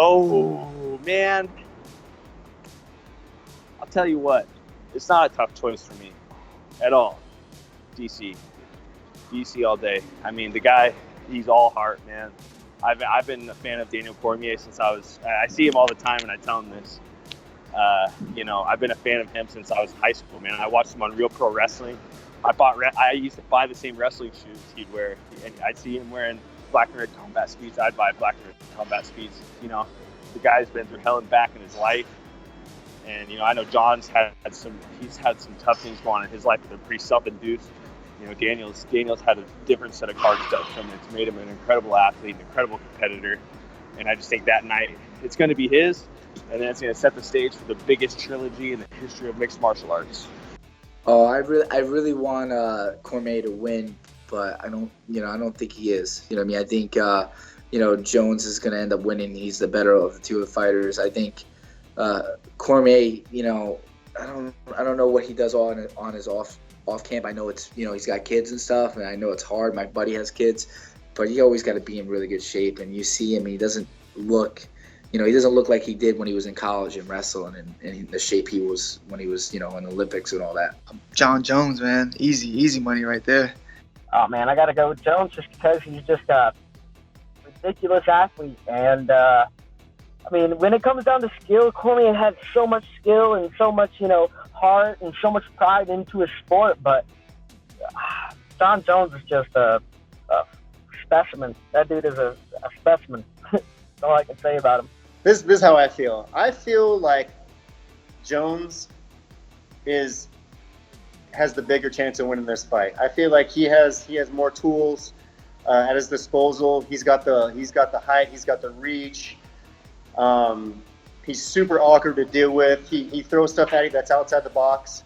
Oh, man. I'll tell you what. It's not a tough choice for me at all. DC all day. I mean, the guy, he's all heart, man. I've been a fan of Daniel Cormier since I see him all the time, and I tell him this. I've been a fan of him since I was in high school, man. I watched him on Real Pro Wrestling. I used to buy the same wrestling shoes he'd wear. And I'd see him wearing black and red combat speeds. I'd buy black and red combat speeds. The guy's been through hell and back in his life. And, I know Jon's had some tough things going on in his life that are pretty self-induced. Daniel's had a different set of cards dealt to him. It's made him an incredible athlete, an incredible competitor. And I just think that night it's going to be his, and then it's going to set the stage for the biggest trilogy in the history of mixed martial arts. Oh, I really want Cormier to win, but I don't think he is. I think Jones is going to end up winning. He's the better of the two fighters. I think Cormier, I don't know what he does on his off camp. I know it's he's got kids and stuff, and I know it's hard. My buddy has kids, but he always got to be in really good shape. And you see him, he doesn't look like he did when he was in college and wrestling, and the shape he was when he was in the Olympics and all that. Jon Jones, man, easy money right there. Oh man, I got to go with Jones just because he's just a ridiculous athlete, and when it comes down to skill, Cormier had so much skill and so much heart and so much pride into his sport, but Jon Jones is just a specimen. That dude is a specimen. That's all I can say about him. This is how I feel. I feel like Jones has the bigger chance of winning this fight. I feel like he has more tools at his disposal. He's got the height. He's got the reach. He's super awkward to deal with. He throws stuff at you that's outside the box.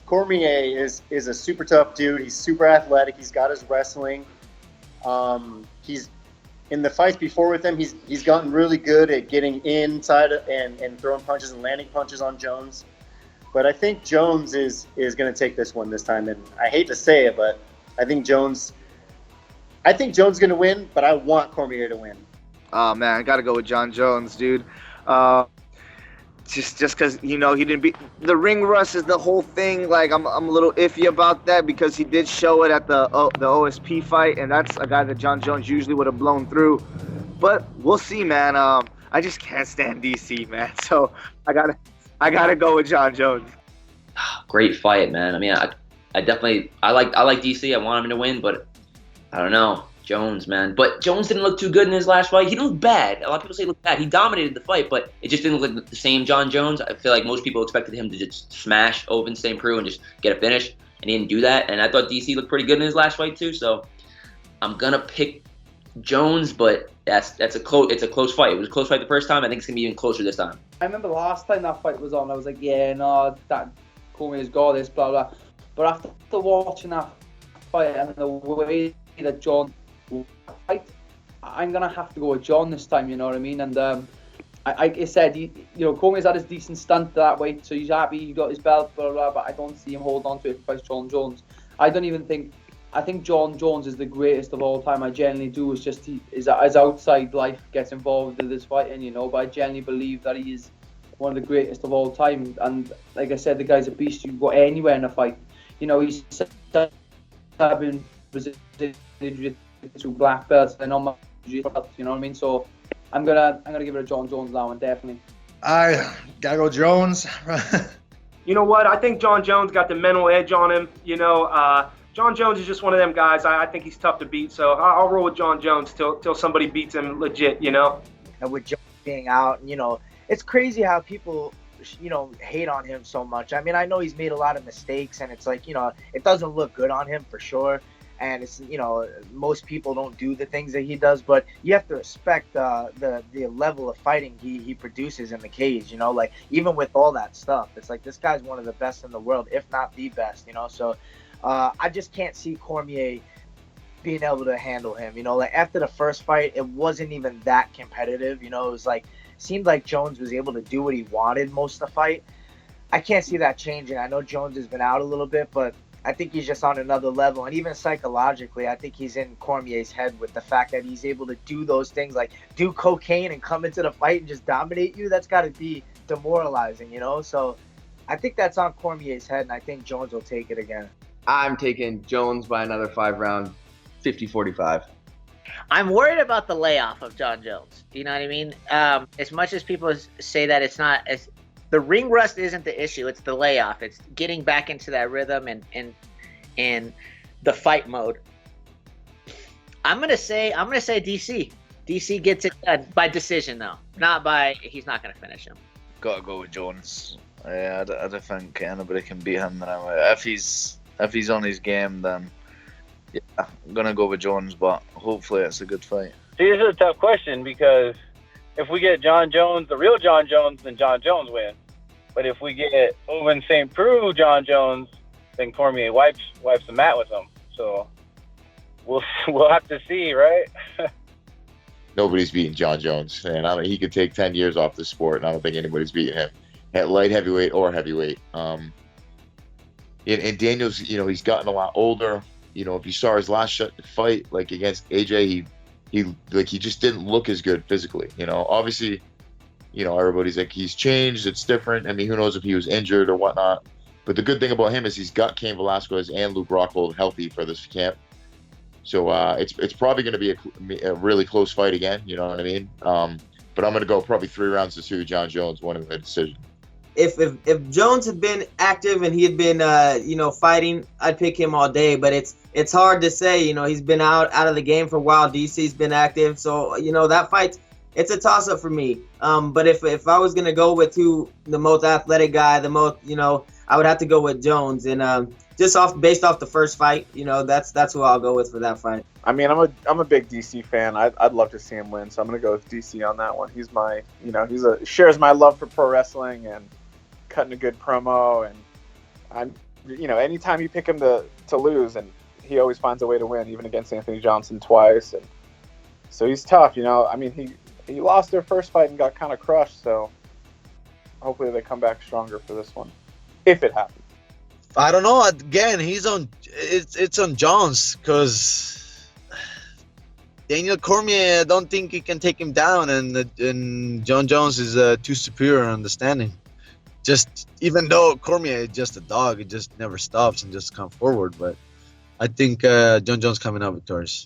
Cormier is a super tough dude. He's super athletic. He's got his wrestling. He's in the fights before with him. He's gotten really good at getting inside and throwing punches and landing punches on Jones. But I think Jones is going to take this one this time. And I hate to say it, but I think Jones is going to win. But I want Cormier to win. Oh man, I gotta go with Jon Jones, dude. Just because he didn't beat the ring rust is the whole thing. Like I'm a little iffy about that because he did show it at the OSP fight, and that's a guy that Jon Jones usually would have blown through. But we'll see, man. I just can't stand DC, man. So I gotta go with Jon Jones. Great fight, man. I mean, I like DC. I want him to win, but I don't know. Jones, man. But Jones didn't look too good in his last fight. He didn't look bad. A lot of people say he looked bad. He dominated the fight, but it just didn't look like the same Jon Jones. I feel like most people expected him to just smash Ovin St. Preux and just get a finish, and he didn't do that. And I thought DC looked pretty good in his last fight too. So I'm gonna pick Jones, but it's a close fight. It was a close fight the first time. I think it's gonna be even closer this time. I remember the last time that fight was on, I was like, yeah, no, that Cormier's got this, blah blah. But after watching that fight and the way that Jon fight, I'm gonna have to go with Jon this time. You know what I mean? And I said, Cormier's had his decent stunt that weight, so he's happy. He got his belt, blah blah. But I don't see him hold on to it if it's Jon Jones. I think Jon Jones is the greatest of all time. I genuinely do. It's just his outside life gets involved with this fighting, but I genuinely believe that he is one of the greatest of all time. And like I said, the guy's a beast. You can go anywhere in a fight. He's having to black belts and on my belt, you know what I mean? So I'm gonna give it a Jon Jones now, and definitely. I gotta go Jones. You know what? I think Jon Jones got the mental edge on him. Jon Jones is just one of them guys. I think he's tough to beat, so I'll roll with Jon Jones till somebody beats him legit. And with Jones being out, it's crazy how people hate on him so much. I mean, I know he's made a lot of mistakes, and it's like it doesn't look good on him for sure. And it's most people don't do the things that he does, but you have to respect the level of fighting he produces in the cage. Like even with all that stuff, it's like this guy's one of the best in the world, if not the best. So I just can't see Cormier being able to handle him. Like after the first fight, it wasn't even that competitive. It was like seemed like Jones was able to do what he wanted most of the fight. I can't see that changing. I know Jones has been out a little bit, but I think he's just on another level. And even psychologically, I think he's in Cormier's head with the fact that he's able to do those things, like do cocaine and come into the fight and just dominate you. That's got to be demoralizing, you know? So I think that's on Cormier's head, and I think Jones will take it again. I'm taking Jones by another 5-round, 50-45. I'm worried about the layoff of Jon Jones. You know what I mean? As much as people say that it's not as the ring rust isn't the issue, it's the layoff. It's getting back into that rhythm and the fight mode. I'm gonna say DC. DC gets it by decision though, not by he's not gonna finish him. Gotta go with Jones. I don't think anybody can beat him now. If he's on his game, then yeah, I'm gonna go with Jones. But hopefully, it's a good fight. See, this is a tough question because if we get Jon Jones, the real Jon Jones, then Jon Jones wins. But if we get Owen St. Preux Jon Jones, then Cormier wipes the mat with him. So we'll have to see, right? Nobody's beating Jon Jones, and I mean he could take 10 years off the sport, and I don't think anybody's beating him at light heavyweight or heavyweight. And Daniel's, he's gotten a lot older. If you saw his last fight, like against AJ, he just didn't look as good physically. Obviously, everybody's like he's changed. It's different. I mean, who knows if he was injured or whatnot. But the good thing about him is he's got Cain Velasquez and Luke Rockhold healthy for this camp. So it's probably going to be a really close fight again. You know what I mean? But I'm going to go probably 3 rounds to 2. Jon Jones winning the decision. If Jones had been active and he had been fighting, I'd pick him all day. But it's hard to say. He's been out of the game for a while. DC's been active, so that fight, it's a toss up for me. But if I was gonna go with the most athletic guy, I would have to go with Jones. And just based off the first fight, that's who I'll go with for that fight. I mean, I'm a big DC fan. I'd love to see him win, so I'm gonna go with DC on that one. He's my, shares my love for pro wrestling and cutting a good promo, and anytime you pick him to lose, and he always finds a way to win, even against Anthony Johnson twice, and so he's tough. I mean, he lost their first fight and got kind of crushed, so hopefully they come back stronger for this one, if it happens. I don't know. Again, it's on Jones because Daniel Cormier, I don't think he can take him down, and Jon Jones is too superior on the standing. Just even though Cormier is just a dog, it just never stops and just come forward. But I think Jon Jones coming out victorious.